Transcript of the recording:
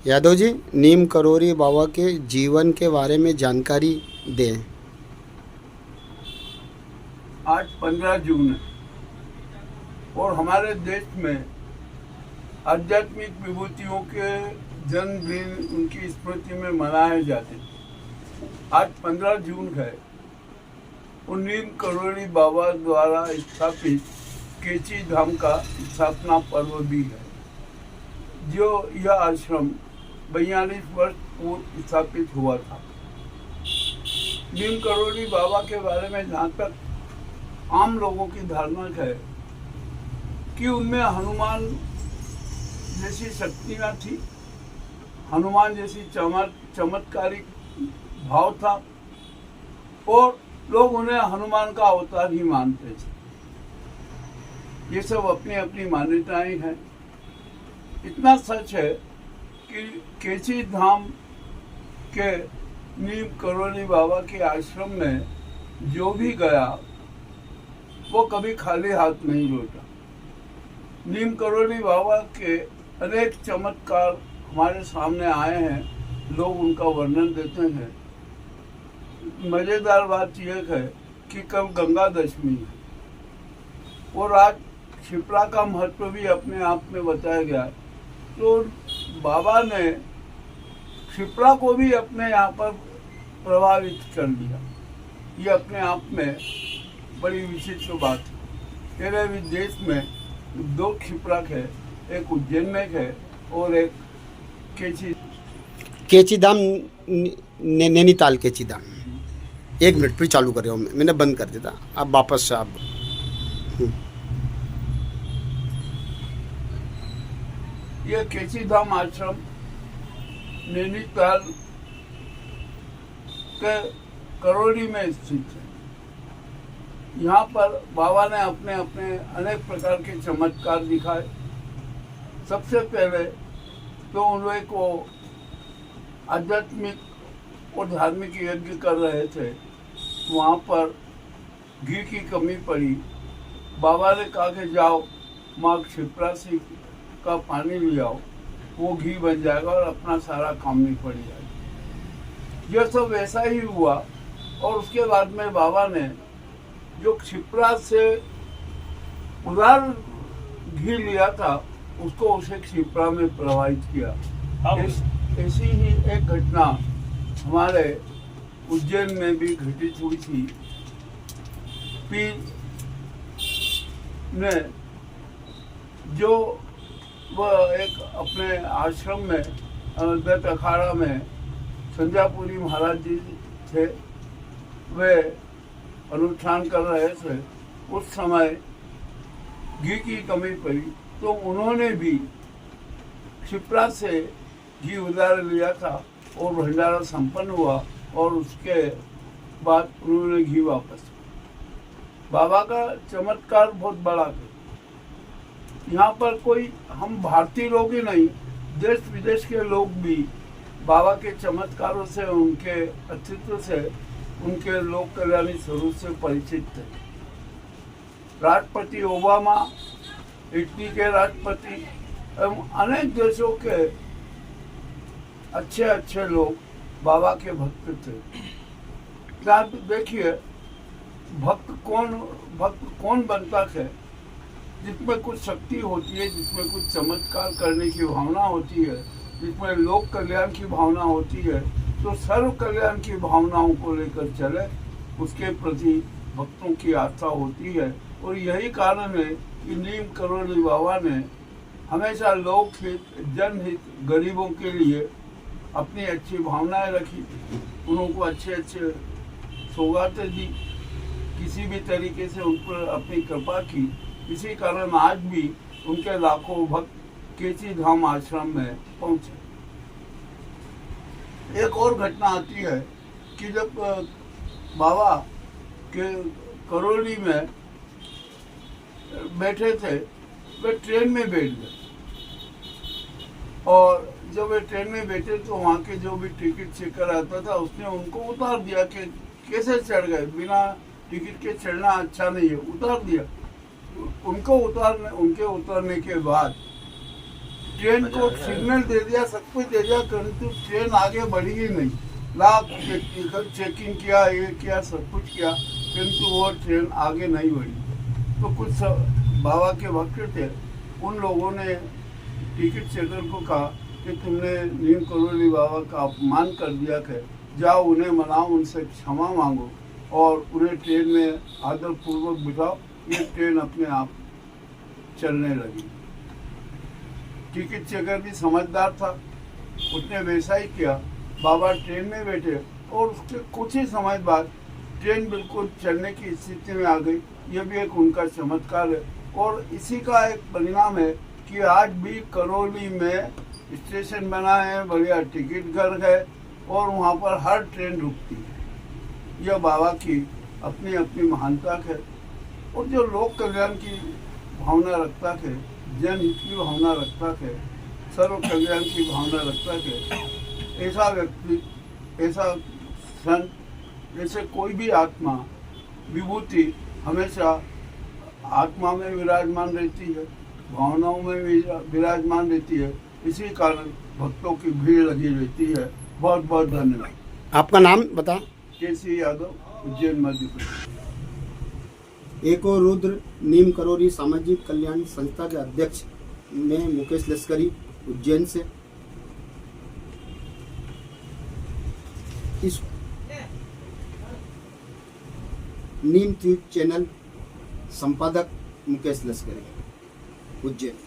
यादव जी, नीम करोली बाबा के जीवन के बारे में जानकारी दें। आज 15 जून है और हमारे देश में आध्यात्मिक विभूतियों के जन्मदिन उनकी स्मृति में मनाए जाते हैं। आज 15 जून है और नीम करोली बाबा द्वारा स्थापित केची धाम का स्थापना पर्व भी है। जो यह आश्रम 42 वर्ष पूर्व स्थापित हुआ था। नीम करोली बाबा के बारे में जहाँ तक आम लोगों की धारणा है कि उनमें हनुमान जैसी शक्तियाँ थी, हनुमान जैसी चमत्कारिक भाव था और लोग उन्हें हनुमान का अवतार ही मानते थे। ये सब अपनी अपनी मान्यताएं हैं। इतना सच है कि केची धाम के नीम करोली बाबा के आश्रम में जो भी गया वो कभी खाली हाथ नहीं लौटा। नीम करोली बाबा के अनेक चमत्कार हमारे सामने आए हैं, लोग उनका वर्णन देते हैं। मज़ेदार बात यह है कि कल गंगा दशमी है और आज क्षिप्रा का महत्व भी अपने आप में बताया गया। तो बाबा ने क्षिप्रा को भी अपने यहाँ पर प्रभावित कर लिया। ये अपने आप में बड़ी विशिष्ट बात है। मेरे भी देश में 2 क्षिप्रा है, एक उज्जैन में है और एक केची धाम नैनीताल केची धाम। 1 मिनट फिर चालू कर रहा हूँ, मैंने बंद कर दिया था, अब वापस से आप। यह केची धाम आश्रम नैनीताल के करोली में स्थित है। यहाँ पर बाबा ने अपने अपने अनेक प्रकार के चमत्कार दिखाए। सबसे पहले तो उन लोगों को आध्यात्मिक और धार्मिक यज्ञ कर रहे थे, वहाँ पर घी की कमी पड़ी। बाबा ने कहा कि जाओ माँ क्षिप्रा से का पानी ले आओ, वो घी बन जाएगा और अपना सारा काम निपट जाएगा। यह सब वैसा ही हुआ और उसके बाद में बाबा ने जो क्षिप्रा से उधार घी लिया था उसको उसे क्षिप्रा में प्रवाहित किया। ऐसी ही एक घटना हमारे उज्जैन में भी घटित हुई थी। पीर ने जो वह एक अपने आश्रम में दत्त अखाड़ा में संजापुरी महाराज जी थे, वे अनुष्ठान कर रहे थे। उस समय घी की कमी पड़ी तो उन्होंने भी क्षिप्रा से घी उधार लिया था और भंडारा संपन्न हुआ और उसके बाद उन्होंने घी वापस। बाबा का चमत्कार बहुत बड़ा था। यहाँ पर कोई हम भारतीय लोग ही नहीं, देश विदेश के लोग भी बाबा के चमत्कारों से, उनके अस्तित्व से, उनके लोक कल्याणी स्वरूप से परिचित थे। राष्ट्रपति ओबामा, इटली के राष्ट्रपति एवं अनेक देशों के अच्छे अच्छे लोग बाबा के भक्त थे। क्या देखिए, भक्त कौन बनता है? जिसमें कुछ शक्ति होती है, जिसमें कुछ चमत्कार करने की भावना होती है, जिसमें लोक कल्याण की भावना होती है, तो सर्व कल्याण की भावनाओं को लेकर चले, उसके प्रति भक्तों की आस्था होती है। और यही कारण है कि नीम करोली बाबा ने हमेशा लोक हित, जनहित, गरीबों के लिए अपनी अच्छी भावनाएं रखी, उनको अच्छे अच्छे सौगातें दी, किसी भी तरीके से उन पर अपनी कृपा की। इसी कारण आज भी उनके लाखों भक्त केची धाम आश्रम में पहुंचे। एक और घटना आती है कि जब बाबा के करोली में बैठे थे, वे ट्रेन में बैठ गए और जब वे ट्रेन में बैठे तो वहाँ के जो भी टिकट चेकर आता था उसने उनको उतार दिया कि कैसे चढ़ गए, बिना टिकट के चढ़ना अच्छा नहीं है, उतार दिया। उनके उतरने के बाद ट्रेन को सिग्नल दे दिया, सब कुछ दे दिया, परंतु ट्रेन आगे बढ़ी ही नहीं। लाख चेकिंग किया, ये किया, सब कुछ किया, किंतु वो ट्रेन आगे नहीं बढ़ी। तो कुछ बाबा के भक्त थे, उन लोगों ने टिकट चेकर को कहा कि तुमने नीम करोली बाबा का अपमान कर दिया है, जाओ उन्हें मनाओ, उनसे क्षमा मांगो और उन्हें ट्रेन में आदरपूर्वक बिठाओ। ये ट्रेन अपने आप चलने लगी। टिकट चेकर भी समझदार था, उसने वैसा ही किया। बाबा ट्रेन में बैठे और उसके कुछ ही समय बाद ट्रेन बिल्कुल चलने की स्थिति में आ गई। यह भी एक उनका चमत्कार है और इसी का एक परिणाम है कि आज भी करौली में स्टेशन बना है, बढ़िया टिकट घर है और वहाँ पर हर ट्रेन रुकती है। यह बाबा की अपनी अपनी महानता है और जो लोक कल्याण की भावना रखता है, जनहित की भावना रखता है, सर्व कल्याण की भावना रखता है, ऐसा व्यक्ति, ऐसा संत, जैसे कोई भी आत्मा विभूति हमेशा आत्मा में विराजमान रहती है, भावनाओं में विराजमान रहती है। इसी कारण भक्तों की भीड़ लगी रहती है। बहुत बहुत धन्यवाद। आपका नाम बता। केसी यादव, उज्जैन, मध्य प्रदेश। एको रुद्र नीम करोली सामाजिक कल्याण संस्था के अध्यक्ष मैं मुकेश लश्करी, उज्जैन से। इस नीम ट्यूब चैनल संपादक मुकेश लश्करी, उज्जैन।